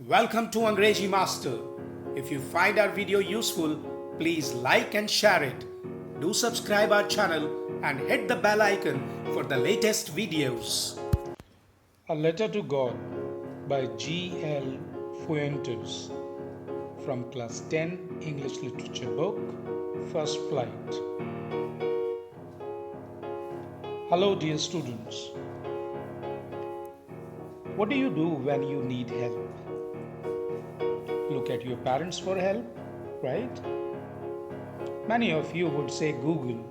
Welcome to Angrezi Master. If you find our video useful, please like and share it. Do subscribe our channel and hit the bell icon for the latest videos. A Letter to God by G. L. Fuentes from Class 10 English Literature book, First Flight. Hello, dear students. What do you do when you need help? Look at your parents for help, right? Many of you would say Google.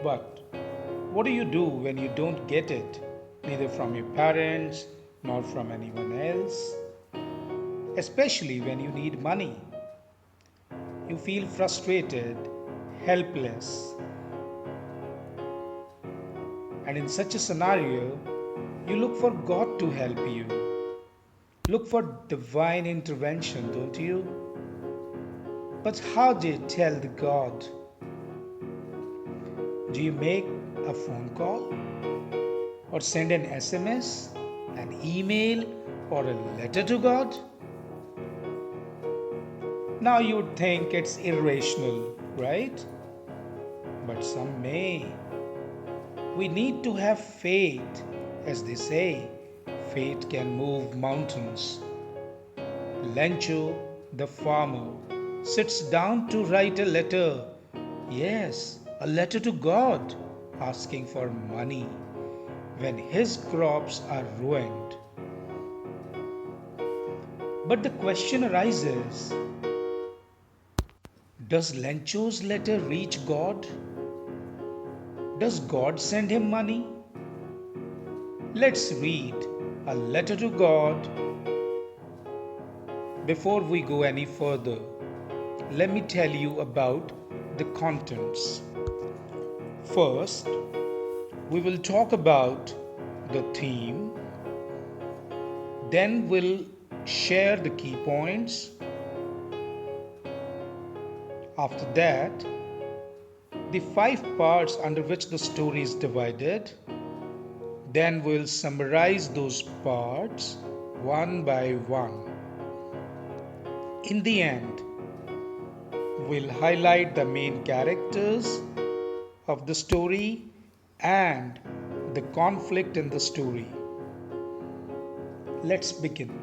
But what do you do when you don't get it, neither from your parents nor from anyone else? Especially when you need money. You feel frustrated, helpless. And in such a scenario, you look for God to help you. Look for divine intervention, don't you? But how do you tell the God? Do you make a phone call? Or send an SMS, an email, or a letter to God? Now you would think it's irrational, right? But some may. We need to have faith, as they say. Faith can move mountains. Lencho, the farmer, sits down to write a letter. Yes, a letter to God, asking for money when his crops are ruined. But the question arises, does Lencho's letter reach God? Does God send him money? Let's read a letter to God. Before we go any further, let me tell you about the contents. First, we will talk about the theme. Then we'll share the key points. After that, the 5 parts under which the story is divided. Then we'll summarize those parts one by one. In the end, we'll highlight the main characters of the story and the conflict in the story. Let's begin.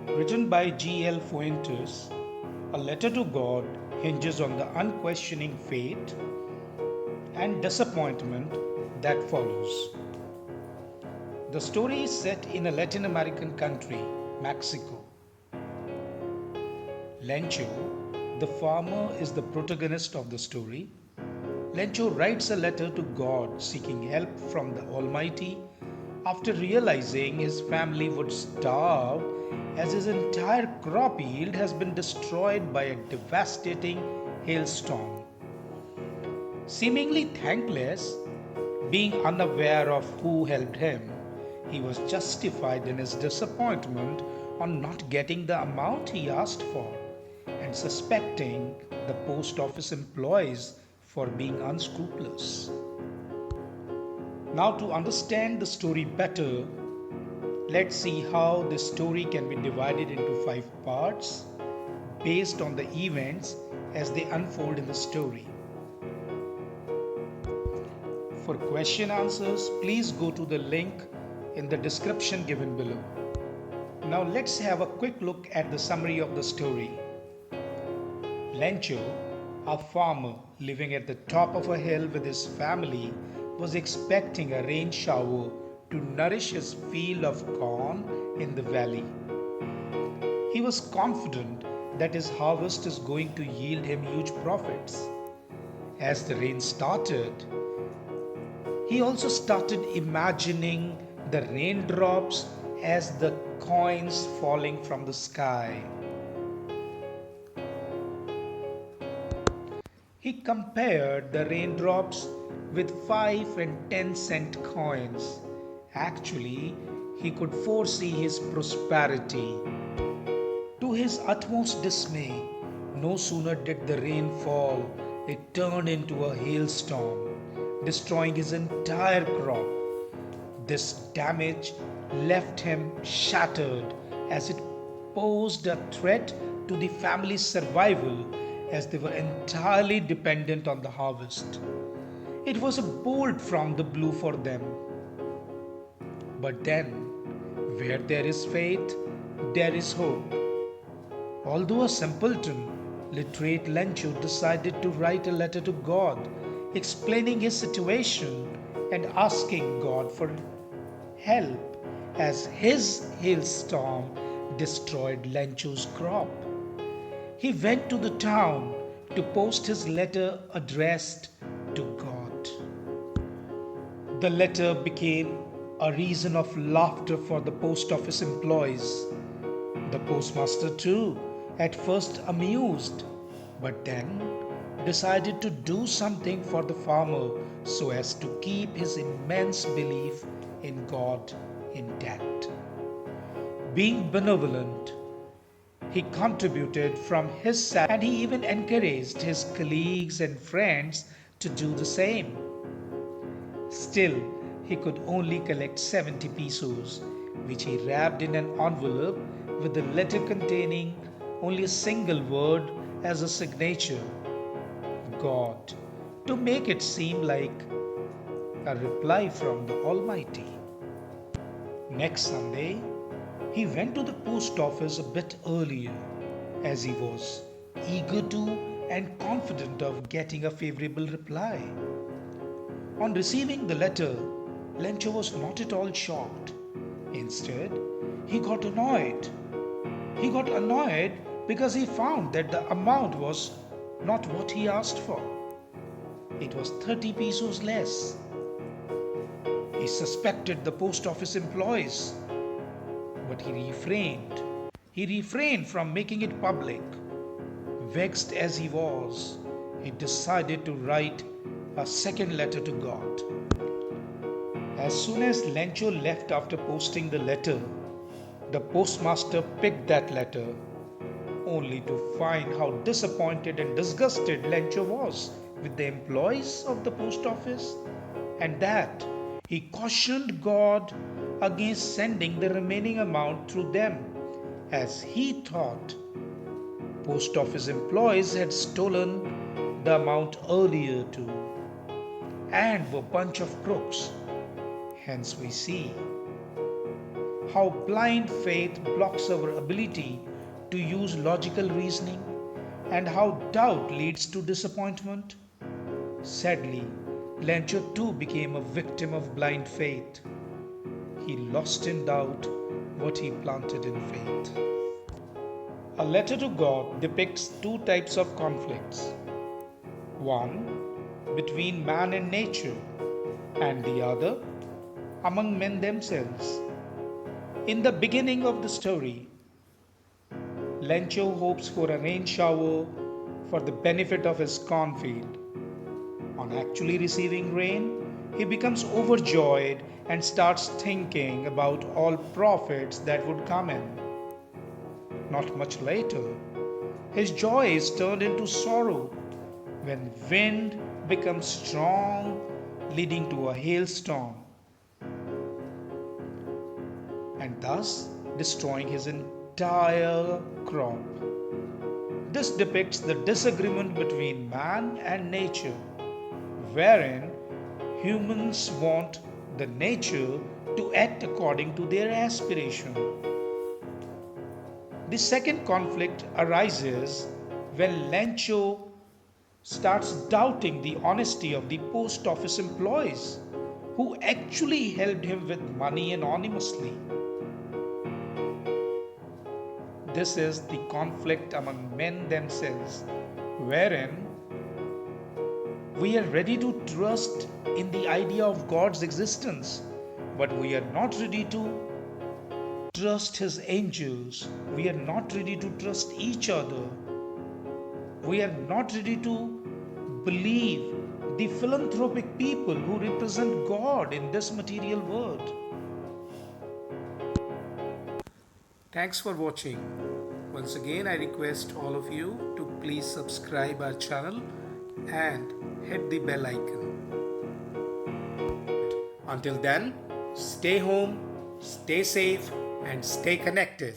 Written by G. L. Fuentes, A Letter to God hinges on the unquestioning faith and disappointment that follows. The story is set in a Latin American country, Mexico. Lencho, the farmer, is the protagonist of the story. Lencho writes a letter to God seeking help from the Almighty after realizing his family would starve as his entire crop yield has been destroyed by a devastating hailstorm. Seemingly thankless, being unaware of who helped him, he was justified in his disappointment on not getting the amount he asked for and suspecting the post office employees for being unscrupulous. Now, to understand the story better, let's see how this story can be divided into 5 parts based on the events as they unfold in the story. For question answers, please go to the link in the description given below. Now let's have a quick look at the summary of the story. Lencho, a farmer living at the top of a hill with his family, was expecting a rain shower to nourish his field of corn in the valley. He was confident that his harvest is going to yield him huge profits. As the rain started, he also started imagining the raindrops as the coins falling from the sky. He compared the raindrops with 5 and 10-cent coins. Actually, he could foresee his prosperity. To his utmost dismay, no sooner did the rain fall, it turned into a hailstorm, destroying his entire crop. This damage left him shattered as it posed a threat to the family's survival as they were entirely dependent on the harvest. It was a bolt from the blue for them. But then, where there is faith, there is hope. Although a simpleton, literate Lencho decided to write a letter to God explaining his situation and asking God for help as his hailstorm destroyed Lencho's crop. He went to the town to post his letter addressed to God. The letter became a reason of laughter for the post office employees. The postmaster, too, at first amused, but then decided to do something for the farmer so as to keep his immense belief in God intact. Being benevolent, he contributed from his salary and he even encouraged his colleagues and friends to do the same. Still, he could only collect 70 pesos, which he wrapped in an envelope with the letter containing only a single word as a signature, God, to make it seem like a reply from the Almighty. Next Sunday, he went to the post office a bit earlier as he was eager to and confident of getting a favorable reply. On receiving the letter, Lencho was not at all shocked. Instead, he got annoyed. He got annoyed because he found that the amount was not what he asked for. It was 30 pesos less. He suspected the post office employees, but he refrained. He refrained from making it public. Vexed as he was, he decided to write a second letter to God. As soon as Lencho left after posting the letter, the postmaster picked that letter, only to find how disappointed and disgusted Lencho was with the employees of the post office, and that he cautioned God against sending the remaining amount through them, as he thought post office employees had stolen the amount earlier too and were a bunch of crooks. Hence, we see how blind faith blocks our ability to use logical reasoning and how doubt leads to disappointment. Sadly, Lencho too became a victim of blind faith. He lost in doubt what he planted in faith. A letter to God depicts two types of conflicts. One, between man and nature, and the other, among men themselves. In the beginning of the story, Lencho hopes for a rain shower for the benefit of his cornfield. On actually receiving rain, he becomes overjoyed and starts thinking about all profits that would come in. Not much later, his joy is turned into sorrow when wind becomes strong, leading to a hailstorm, and thus destroying his entire crop. This depicts the disagreement between man and nature, wherein humans want the nature to act according to their aspiration. The second conflict arises when Lencho starts doubting the honesty of the post office employees who actually helped him with money anonymously. This is the conflict among men themselves, wherein we are ready to trust in the idea of God's existence, but we are not ready to trust His angels. We are not ready to trust each other. We are not ready to believe the philanthropic people who represent God in this material world. Thanks for watching. Once again, I request all of you to please subscribe our channel and hit the bell icon. Until then, Stay home, stay safe, and stay connected.